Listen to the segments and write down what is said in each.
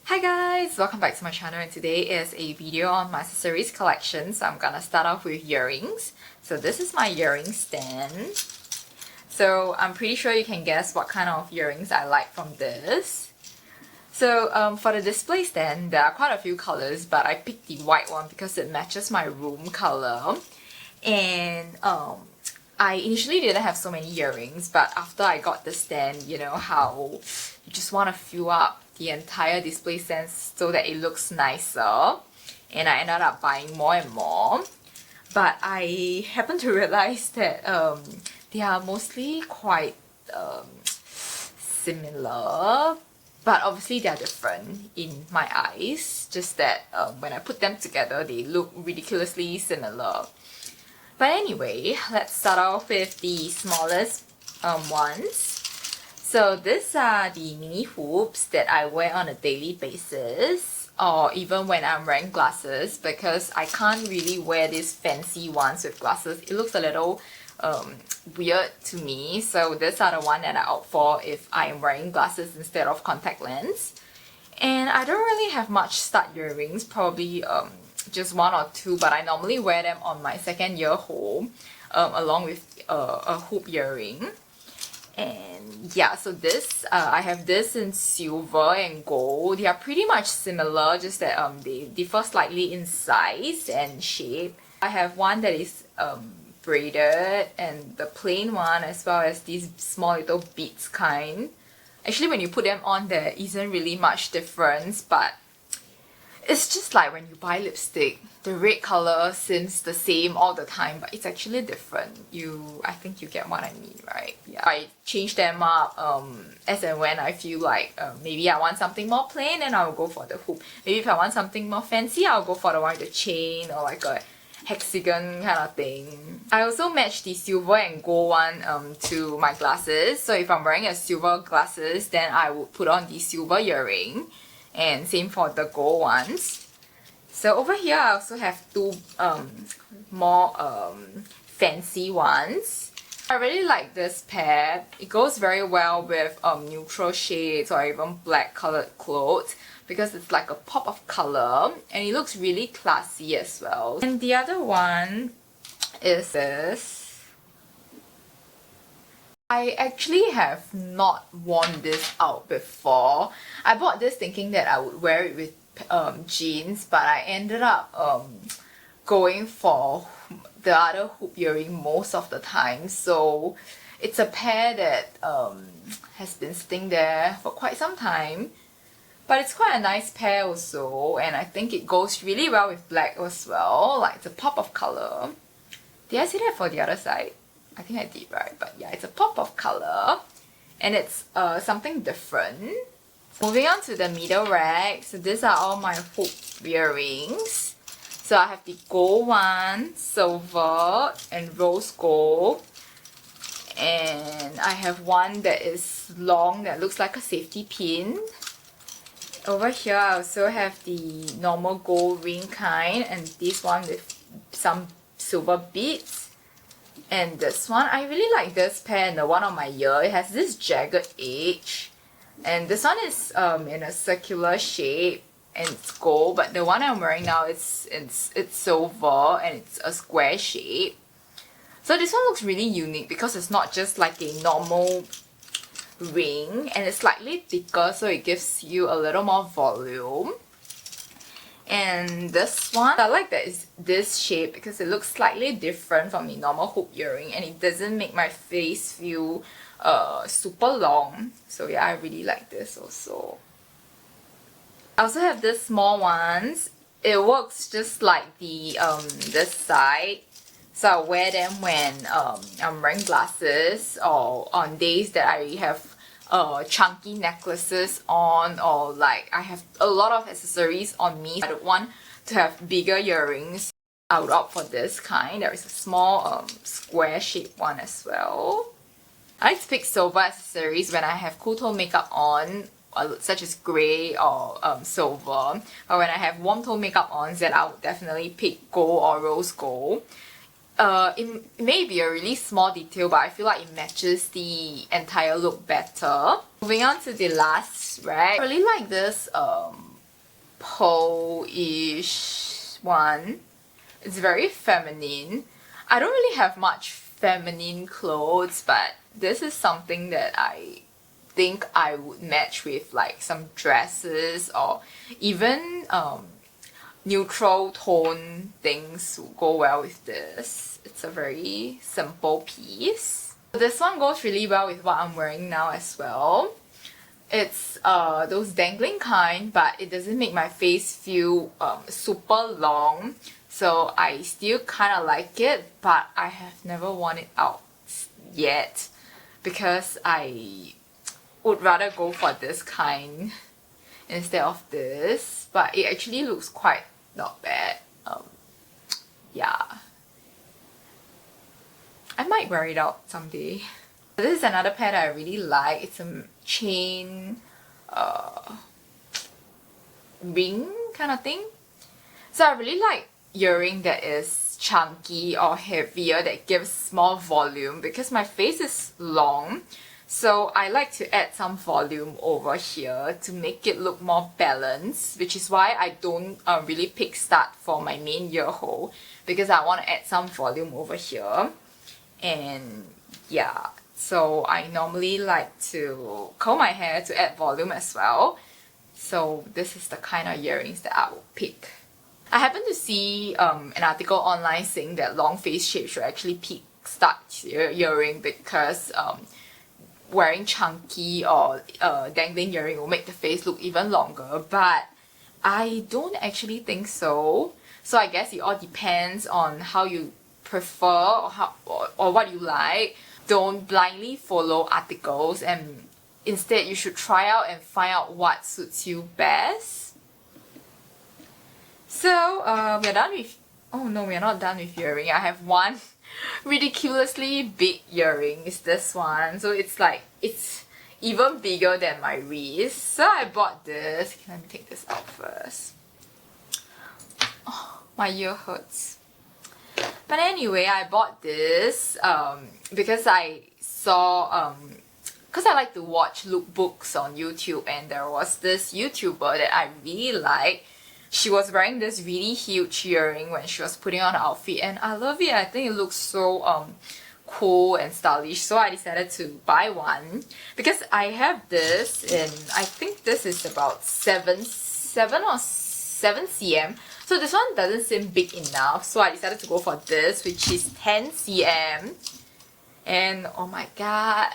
Hi guys, welcome back to my channel, and today is a video on my accessories collection. So I'm gonna start off with earrings. So this is my earring stand. So I'm pretty sure you can guess what kind of earrings I like from this. So for the display stand, there are quite a few colors, but I picked the white one because it matches my room color. And I initially didn't have so many earrings, but after I got the stand, you know how you just want to fill up the entire display stand so that it looks nicer, and I ended up buying more and more. But I happened to realize that they are mostly quite similar, but obviously they are different in my eyes, just that when I put them together they look ridiculously similar. But anyway, let's start off with the smallest ones. So these are the mini hoops that I wear on a daily basis, or even when I'm wearing glasses, because I can't really wear these fancy ones with glasses. It looks a little weird to me, so these are the one that I opt for if I'm wearing glasses instead of contact lens. And I don't really have much stud earrings, probably just one or two, but I normally wear them on my second year hole along with a hoop earring. And yeah, so this I have this in silver and gold. They are pretty much similar, just that they differ slightly in size and shape. I have one that is braided, and the plain one, as well as these small little beads kind. Actually, when you put them on, there isn't really much difference, but it's just like when you buy lipstick, the red color seems the same all the time, but it's actually different. I think you get what I mean, right? Yeah. I change them up as and when I feel like maybe I want something more plain, and I'll go for the hoop. Maybe if I want something more fancy, I'll go for the one with the chain or like a hexagon kind of thing. I also match the silver and gold one to my glasses. So if I'm wearing a silver glasses, then I would put on the silver earring. And same for the gold ones. So over here I also have two more fancy ones. I really like this pair. It goes very well with neutral shades or even black colored clothes, because it's like a pop of color and it looks really classy as well. And the other one is this. I actually have not worn this out before. I bought this thinking that I would wear it with jeans, but I ended up going for the other hoop earring most of the time. So it's a pair that has been sitting there for quite some time. But it's quite a nice pair also, and I think it goes really well with black as well. Like, it's a pop of color. Did I say that for the other side? I think I did, right? But yeah, it's a pop of color, and it's something different. Moving on to the middle rack. So these are all my hoop earrings. So I have the gold one, silver, and rose gold. And I have one that is long that looks like a safety pin. Over here I also have the normal gold ring kind, and this one with some silver beads. And this one, I really like this pair and the one on my ear. It has this jagged edge. And this one is in a circular shape and it's gold, but the one I'm wearing now it's silver and it's a square shape. So this one looks really unique because it's not just like a normal ring, and it's slightly thicker, so it gives you a little more volume. And this one, I like that it's this shape because it looks slightly different from the normal hoop earring, and it doesn't make my face feel super long. So yeah, I really like this also. I also have these small ones. It works just like the this side. So I wear them when I'm wearing glasses, or on days that I have chunky necklaces on, or like I have a lot of accessories on me. I don't want to have bigger earrings. I would opt for this kind. There is a small square shaped one as well. I like to pick silver accessories when I have cool tone makeup on, such as grey or silver. But when I have warm tone makeup on, then I would definitely pick gold or rose gold. It may be a really small detail, but I feel like it matches the entire look better. Moving on to the last rack. I really like this pearl-ish one. It's very feminine. I don't really have much feminine clothes, but this is something that I think I would match with like some dresses, or even neutral tone things will go well with this. It's a very simple piece. This one goes really well with what I'm wearing now as well. It's those dangling kind, but it doesn't make my face feel super long. So I still kind of like it, but I have never worn it out yet because I would rather go for this kind instead of this. But it actually looks quite not bad. Yeah. I might wear it out someday. This is another pair that I really like. It's a chain ring kind of thing. So I really like earring that is chunky or heavier, that gives more volume, because my face is long. So I like to add some volume over here to make it look more balanced, which is why I don't really pick stud for my main ear hole, because I want to add some volume over here. And yeah, so I normally like to curl my hair to add volume as well. So this is the kind of earrings that I will pick. I happened to see an article online saying that long face shape should actually pick stud earring, because wearing chunky or dangling earring will make the face look even longer, but I don't actually think so. So I guess it all depends on how you prefer or what you like. Don't blindly follow articles, and instead you should try out and find out what suits you best. So we're done with, oh no, we're not done with earring. I have one ridiculously big earring. It's this one. So it's like, it's even bigger than my wrist. So I bought this. Let me take this out first. Oh, my ear hurts. But anyway, I bought this because I saw, because I like to watch lookbooks on YouTube, and there was this YouTuber that I really like. She was wearing this really huge earring when she was putting on her outfit, and I love it. I think it looks so cool and stylish, so I decided to buy one because I have this, and I think this is about 7 cm. So this one doesn't seem big enough, so I decided to go for this, which is 10 cm. And oh my god,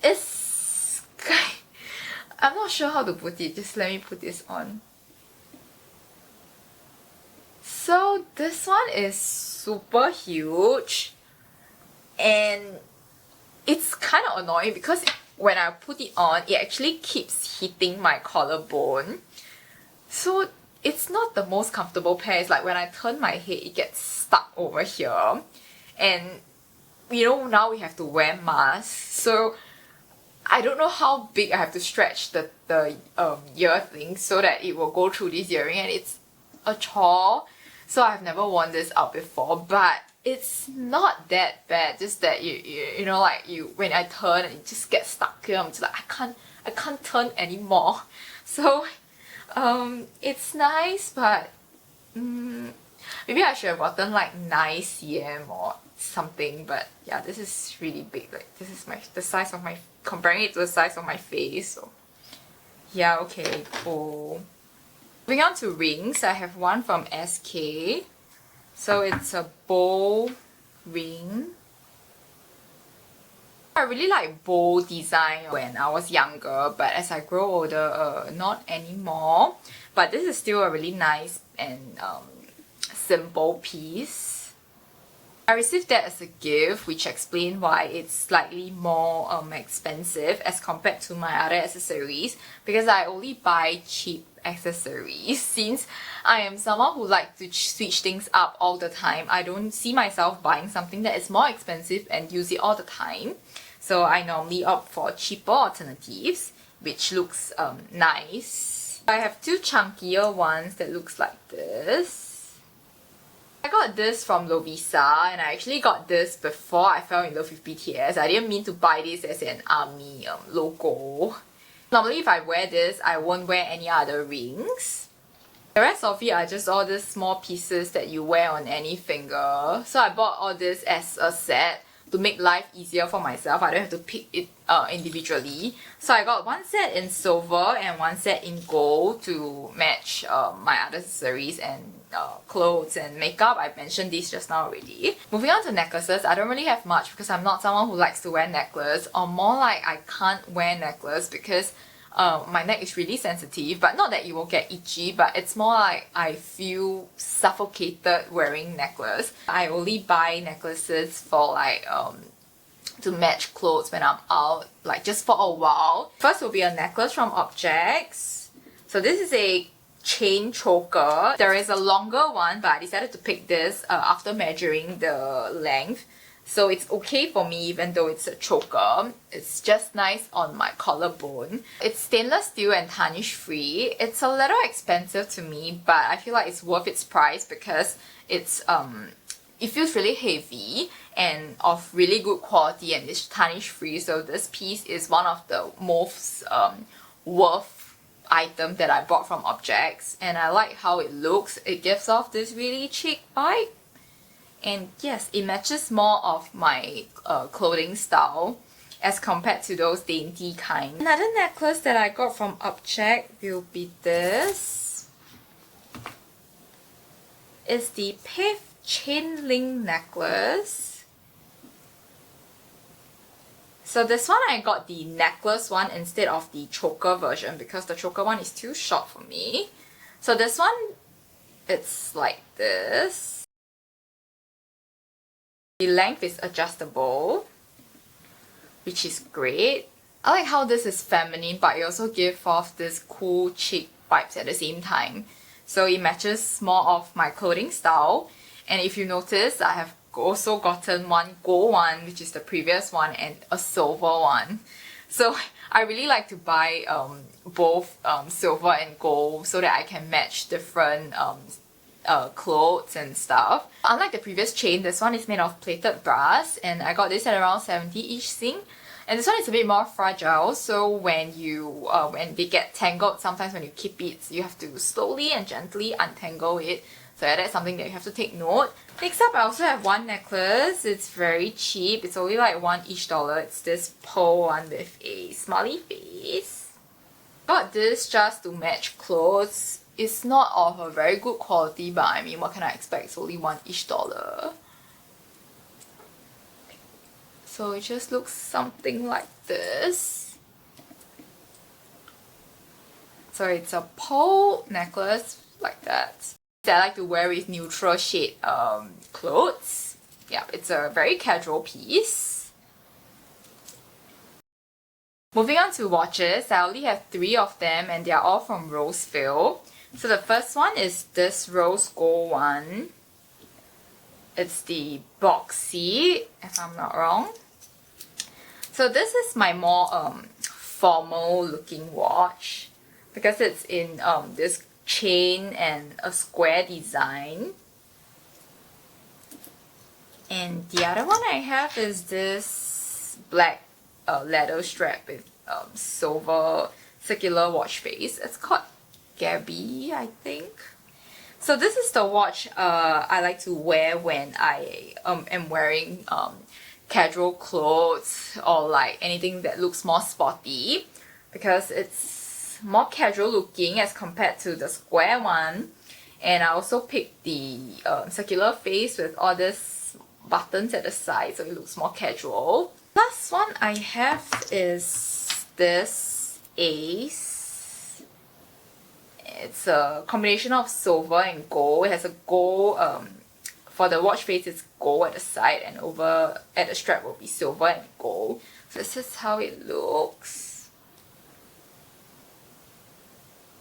it's... I'm not sure how to put it. Just let me put this on. So this one is super huge, and it's kind of annoying because when I put it on, it actually keeps hitting my collarbone. So it's not the most comfortable pair. It's like when I turn my head, it gets stuck over here. And you know, now we have to wear masks, so I don't know how big I have to stretch the ear thing so that it will go through this earring, and it's a chore. So I've never worn this out before, but it's not that bad. Just that you know, like when I turn and it just gets stuck here, I'm just like I can't turn anymore. So it's nice, but maybe I should have gotten like 9 cm or something. But yeah, this is really big. Like this is the size of my, comparing it to the size of my face. So yeah, okay, cool. Moving on to rings, I have one from SK. So it's a bow ring. I really like bow design when I was younger, but as I grow older, not anymore. But this is still a really nice and simple piece. I received that as a gift, which explains why it's slightly more expensive as compared to my other accessories, because I only buy cheap accessories. Since I am someone who likes to switch things up all the time, I don't see myself buying something that is more expensive and use it all the time. So I normally opt for cheaper alternatives, which looks nice. I have 2 chunkier ones that looks like this. I got this from Lovisa, and I actually got this before I fell in love with BTS. I didn't mean to buy this as an ARMY logo. Normally if I wear this, I won't wear any other rings. The rest of it are just all these small pieces that you wear on any finger. So I bought all this as a set to make life easier for myself. I don't have to pick it individually. So I got one set in silver and one set in gold to match my other accessories and clothes and makeup. I mentioned these just now already. Moving on to necklaces, I don't really have much because I'm not someone who likes to wear necklace, or more like I can't wear necklace because my neck is really sensitive, but not that it will get itchy, but it's more like I feel suffocated wearing necklace. I only buy necklaces for like to match clothes when I'm out, like just for a while. First will be a necklace from Objects. So this is a chain choker. There is a longer one, but I decided to pick this after measuring the length. So it's okay for me even though it's a choker. It's just nice on my collarbone. It's stainless steel and tarnish free. It's a little expensive to me, but I feel like it's worth its price because it's it feels really heavy and of really good quality, and it's tarnish free. So this piece is one of the most worth item that I bought from Objects, and I like how it looks. It gives off this really chic vibe. And yes, it matches more of my clothing style as compared to those dainty kind. Another necklace that I got from Object will be this. It's the Pave chain link necklace. So this one I got the necklace one instead of the choker version because the choker one is too short for me. So this one, it's like this. The length is adjustable, which is great. I like how this is feminine, but it also gives off this cool chic vibes at the same time. So it matches more of my clothing style. And if you notice, I have also gotten one gold one, which is the previous one, and a silver one. So I really like to buy both silver and gold so that I can match different clothes and stuff. Unlike the previous chain, this one is made of plated brass, and I got this at around 70 each sing. And this one is a bit more fragile, so when you when they get tangled, sometimes when you keep it, you have to slowly and gently untangle it. So yeah, that's something that you have to take note. Next up, I also have one necklace. It's very cheap. It's only like $1 each. It's this pearl one with a smiley face. Got this just to match clothes. It's not of a very good quality, but I mean, what can I expect? It's only $1 each. So it just looks something like this. So it's a pearl necklace like that. I like to wear with neutral shade clothes. Yeah, it's a very casual piece. Moving on to watches, I only have 3 of them and they are all from Roseville. So the first one is this rose gold one. It's the Boxy, if I'm not wrong. So this is my more formal looking watch because it's in this chain and a square design. And the other one I have is this black leather strap with silver circular watch face. It's called Gabby, I think. So this is the watch I like to wear when I am wearing casual clothes or like anything that looks more sporty, because it's more casual looking as compared to the square one. And I also picked the circular face with all these buttons at the side, so it looks more casual. Last one I have is this Ace. It's a combination of silver and gold. It has a gold, for the watch face it's gold at the side, and over at the strap will be silver and gold. So this is how it looks.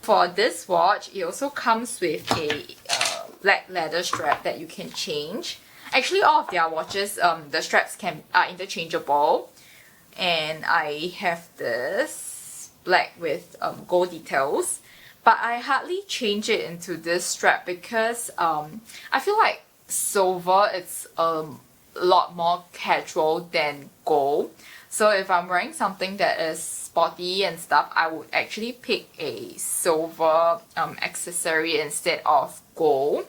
For this watch, it also comes with a black leather strap that you can change. Actually, all of their watches, the straps are interchangeable. And I have this black with gold details. But I hardly change it into this strap because I feel like silver is a lot more casual than gold. So if I'm wearing something that is sporty and stuff, I would actually pick a silver accessory instead of gold.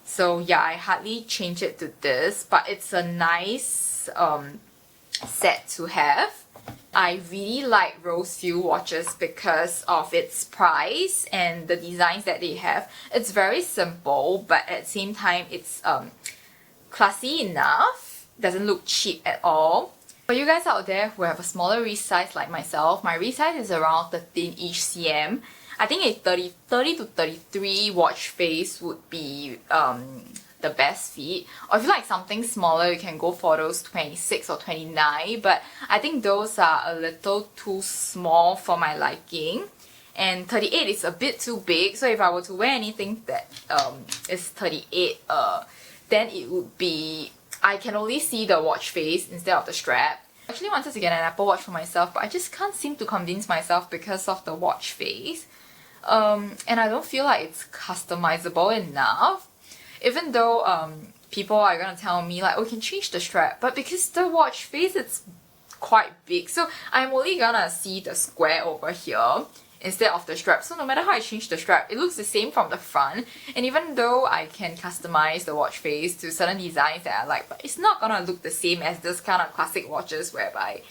So yeah, I hardly change it to this, but it's a nice set to have. I really like Rosefield watches because of its price and the designs that they have. It's very simple, but at the same time, it's classy enough. Doesn't look cheap at all. For you guys out there who have a smaller wrist size like myself, my wrist size is around 13-ish cm. I think a 30 to 33 watch face would be the best fit. Or if you like something smaller, you can go for those 26 or 29. But I think those are a little too small for my liking. And 38 is a bit too big. So if I were to wear anything that is 38, then it would be... I can only see the watch face instead of the strap. I actually wanted to get an Apple Watch for myself, but I just can't seem to convince myself because of the watch face. And I don't feel like it's customizable enough. Even though people are gonna tell me like, oh, you can change the strap, but because the watch face, it's quite big, so I'm only gonna see the square over here instead of the strap. So no matter how I change the strap, it looks the same from the front. And even though I can customize the watch face to certain designs that I like, but it's not gonna look the same as this kind of classic watches whereby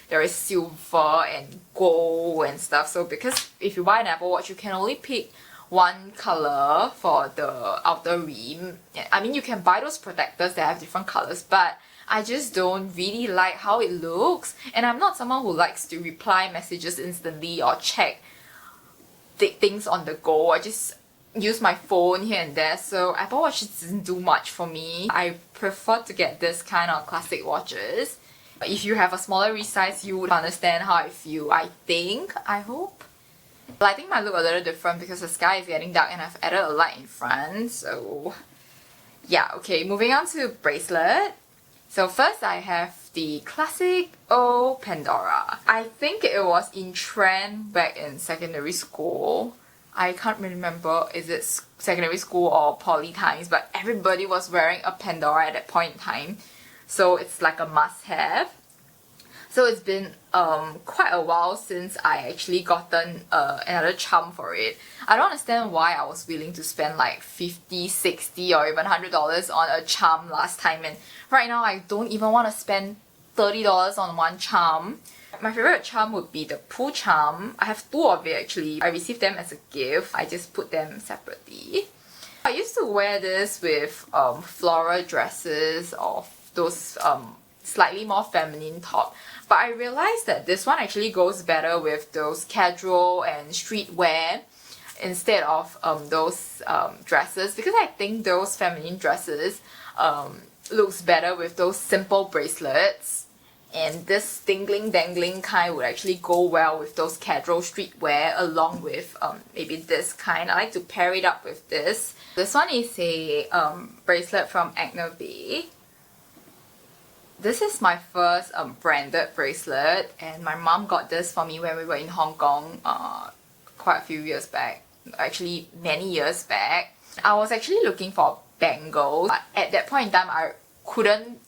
there is silver and gold and stuff. So because if you buy an Apple Watch, you can only pick one color for the outer rim. I mean, you can buy those protectors that have different colors, but I just don't really like how it looks. And I'm not someone who likes to reply messages instantly or check things on the go. I just use my phone here and there, so Apple Watch doesn't do much for me. I prefer to get this kind of classic watches. If you have a smaller wrist size, you would understand how I feel, I think, I hope. The lighting might look a little different because the sky is getting dark and I've added a light in front, so yeah. Okay, moving on to bracelet. So first I have the classic old Pandora. I think it was in trend back in secondary school. I can't remember is it secondary school or poly times, but everybody was wearing a Pandora at that point in time. So it's like a must-have. So it's been quite a while since I actually gotten another charm for it. I don't understand why I was willing to spend like $50, $60 or even $100 on a charm last time, and right now I don't even want to spend $30 on one charm. My favorite charm would be the Pooh charm. I have two of it actually. I received them as a gift. I just put them separately. I used to wear this with floral dresses or those slightly more feminine top, but I realized that this one actually goes better with those casual and streetwear instead of those dresses, because I think those feminine dresses looks better with those simple bracelets, and this dangling kind would actually go well with those casual streetwear along with maybe this kind. I like to pair it up with this. This one is a bracelet from AGNES. This is my first branded bracelet, and my mom got this for me when we were in Hong Kong quite a few years back. Actually, many years back. I was actually looking for bangles, but at that point in time, I couldn't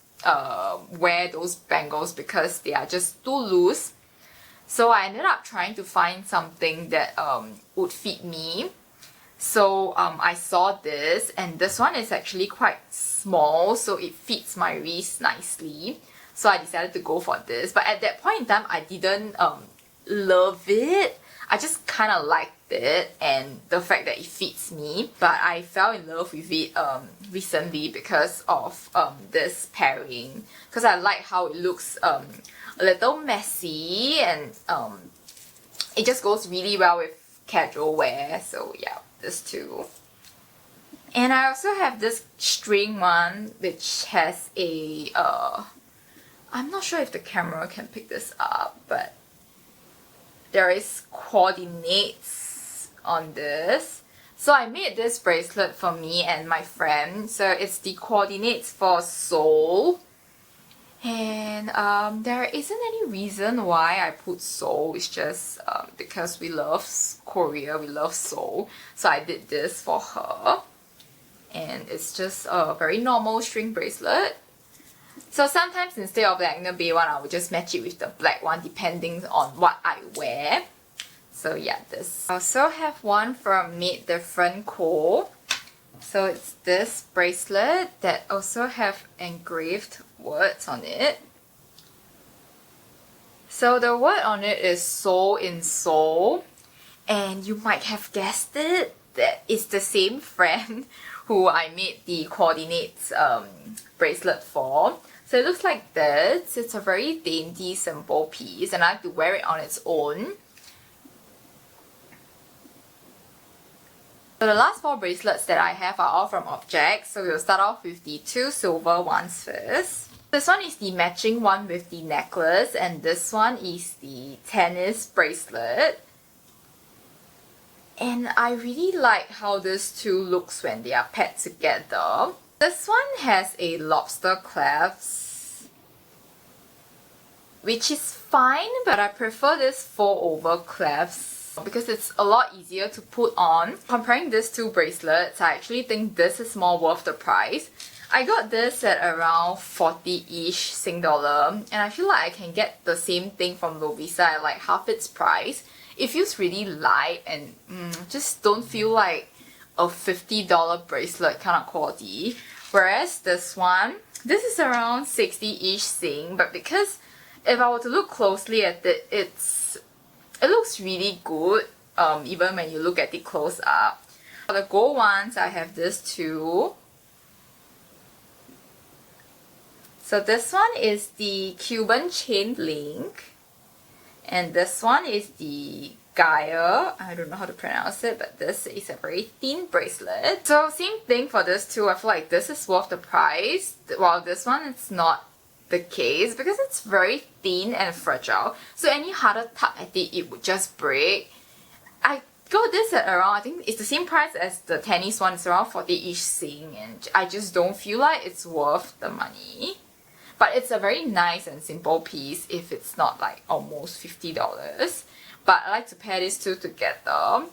wear those bangles because they are just too loose. So I ended up trying to find something that would fit me. So I saw this, and this one is actually quite small, so it fits my wrist nicely. So I decided to go for this. But at that point in time, I didn't love it. I just kind of liked it and the fact that it fits me. But I fell in love with it recently because of this pairing. Because I like how it looks a little messy, and it just goes really well with casual wear. So yeah, this too. And I also have this string one which has a I'm not sure if the camera can pick this up, but there is coordinates on this. So I made this bracelet for me and my friend. So it's the coordinates for Seoul. And there isn't any reason why I put Seoul. It's just because we love Korea, we love Seoul. So I did this for her. And it's just a very normal string bracelet. So sometimes instead of the AGNES one, I would just match it with the black one depending on what I wear. So yeah, this. I also have one from Made Different Co. So it's this bracelet that also have engraved words on it. So the word on it is Soul in Seoul, and you might have guessed it, that it's the same friend who I made the coordinates bracelet for. So it looks like this. It's a very dainty, simple piece, and I like to wear it on its own. So the last 4 bracelets that I have are all from Objects, so we'll start off with the 2 silver ones first. This one is the matching one with the necklace, and this one is the tennis bracelet. And I really like how this two looks when they are paired together. This one has a lobster clasp, which is fine, but I prefer this 4-over clasp because it's a lot easier to put on. Comparing these two bracelets, I actually think this is more worth the price. I got this at around 40-ish Sing dollar, and I feel like I can get the same thing from Lovisa at like half its price. It feels really light and just don't feel like a $50 bracelet kind of quality. Whereas this one, this is around 60-ish Sing, but because if I were to look closely at it, it looks really good even when you look at it close up. For the gold ones, I have this too. So this one is the Cuban chain link, and this one is the Gaia. I don't know how to pronounce it, but this is a very thin bracelet. So same thing for this two. I feel like this is worth the price, while this one it's not the case because it's very thin and fragile. So any harder tug at it, it would just break. I got this at around, I think it's the same price as the tennis one. It's around 40-ish Sing, and I just don't feel like it's worth the money. But it's a very nice and simple piece if it's not like almost $50. But I like to pair these two together.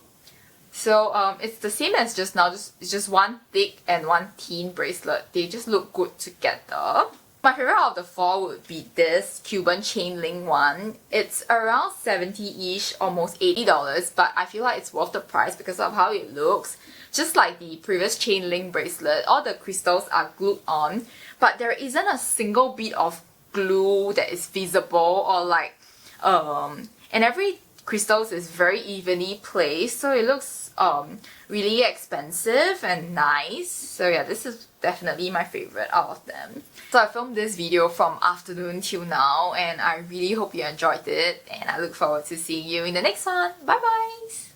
So it's the same as just now, it's just one thick and one thin bracelet. They just look good together. My favorite out of the 4 would be this Cuban chain link one. It's around 70-ish, almost $80, but I feel like it's worth the price because of how it looks. Just like the previous chain link bracelet, all the crystals are glued on, but there isn't a single bit of glue that is visible, or like and every crystals is very evenly placed, so it looks really expensive and nice. So yeah, this is definitely my favorite out of them. So I filmed this video from afternoon till now, and I really hope you enjoyed it, and I look forward to seeing you in the next one. Bye bye!